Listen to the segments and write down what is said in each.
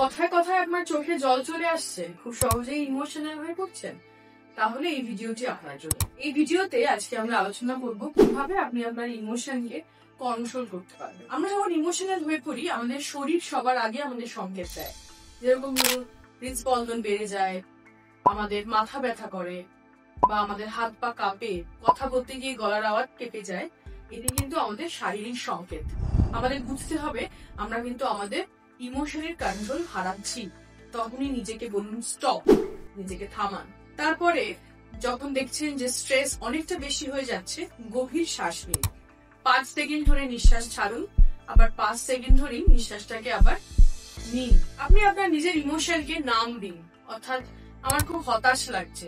কথায় কথায় আপনার চোখে জল চলে আসছে, খুব সহজেই ইমোশনাল হয়ে পড়ছেন, তাহলে এই ভিডিওটি আপনার জন্য। এই ভিডিওতে আজকে আমরা আলোচনা করব কিভাবে আপনি আপনার ইমোশনকে কন্ট্রোল করতে পারবেন। আমরা যখন ইমোশনাল হয়ে পড়ি, আমাদের শরীর সবার আগে আমাদের সংকেত দেয়। যেরকম ধরুন হৃদস্পন্দন বেড়ে যায়, আমাদের মাথা ব্যথা করে, বা আমাদের হাত পা কাঁপে, কথা বলতে গিয়ে গলার আওয়াজ কেঁপে যায়। এটি কিন্তু আমাদের শারীরিক সংকেত। আমাদের বুঝতে হবে আমরা কিন্তু আমাদের ইমোশনের কন্ট্রোল হারাচ্ছি। তখনই নিজেকে বলুন স্টপ, নিজেকে থামান। তারপরে যখন দেখছেন যে স্ট্রেস অনেকটা বেশি হয়ে যাচ্ছে, গভীর শ্বাস নিন। 5 সেকেন্ড ধরে নিঃশ্বাস ছাড়ুন, আবার 5 সেকেন্ড ধরে নিঃশ্বাসটাকে আবার নিন। আপনি আপনার নিজের ইমোশনকে নাম দিন, অর্থাৎ আমার খুব হতাশ লাগছে,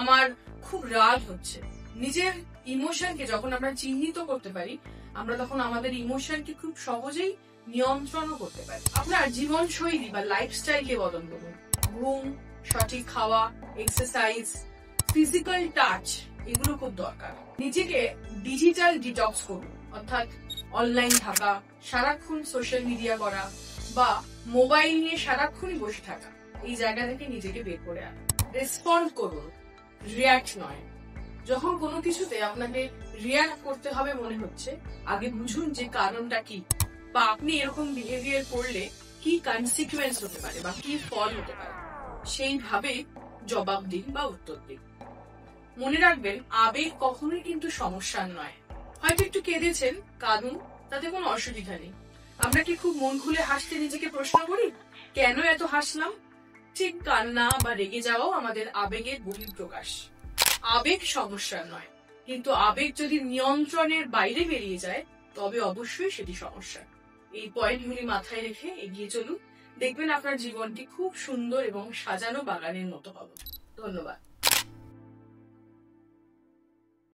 আমার খুব রাগ হচ্ছে। নিজের ইমোশনকে যখন আমরা চিহ্নিত করতে পারি, আমরা তখন আমাদের ইমোশনকে খুব সহজেই নিয়ন্ত্রণও করতে পারি। আপনার জীবনশৈলী বা লাইফস্টাইলকে বদল করুন। ঘুম, সঠিক খাওয়া, এক্সারসাইজ, ফিজিক্যাল টাচ, এগুলো খুব দরকার। নিজেকে ডিজিটাল ডিটক্স করুন, অর্থাৎ অনলাইন থাকা, সারাক্ষণ সোশ্যাল মিডিয়া করা বা মোবাইল নিয়ে সারাক্ষণই বসে থাকা, এই জায়গা থেকে নিজেকে বের করে আনুন। রেসপন্ড করুন, রিয়াক্ট নয়। যখন কোনো কিছুতে আপনাকে রিয়াক্ট করতে হবে মনে হচ্ছে, আগে বুঝুন যে কারণটা কি, বা আপনি এরকম বিহেভিয়ার করলে কি কনসিকুয়েন্স হতে পারে বা কি ফল হতে পারে, সেইভাবে জবাব দিন বা উত্তর দিন। মনে রাখবেন, আবেগ কখনোই কিন্তু সমস্যার নয়। হয়তো একটু কেঁদেছেন, কাঁদুন, তাতে কোনো অসুবিধা নেই। আমরা কি খুব মন খুলে হাসতে নিজেকে প্রশ্ন করি, কেন এত হাসলাম? ঠিক কান্না বা রেগে যাওয়াও আমাদের আবেগের বহিঃপ্রকাশ। আবেগ সমস্যা নয়, কিন্তু আবেগ যদি নিয়ন্ত্রণের বাইরে বেরিয়ে যায়, তবে অবশ্যই সেটি সমস্যা। এই পয়েন্টগুলি মাথায় রেখে এগিয়ে চলুন, দেখবেন আপনার জীবনটি খুব সুন্দর এবং সাজানো বাগানের মতো হবে। ধন্যবাদ।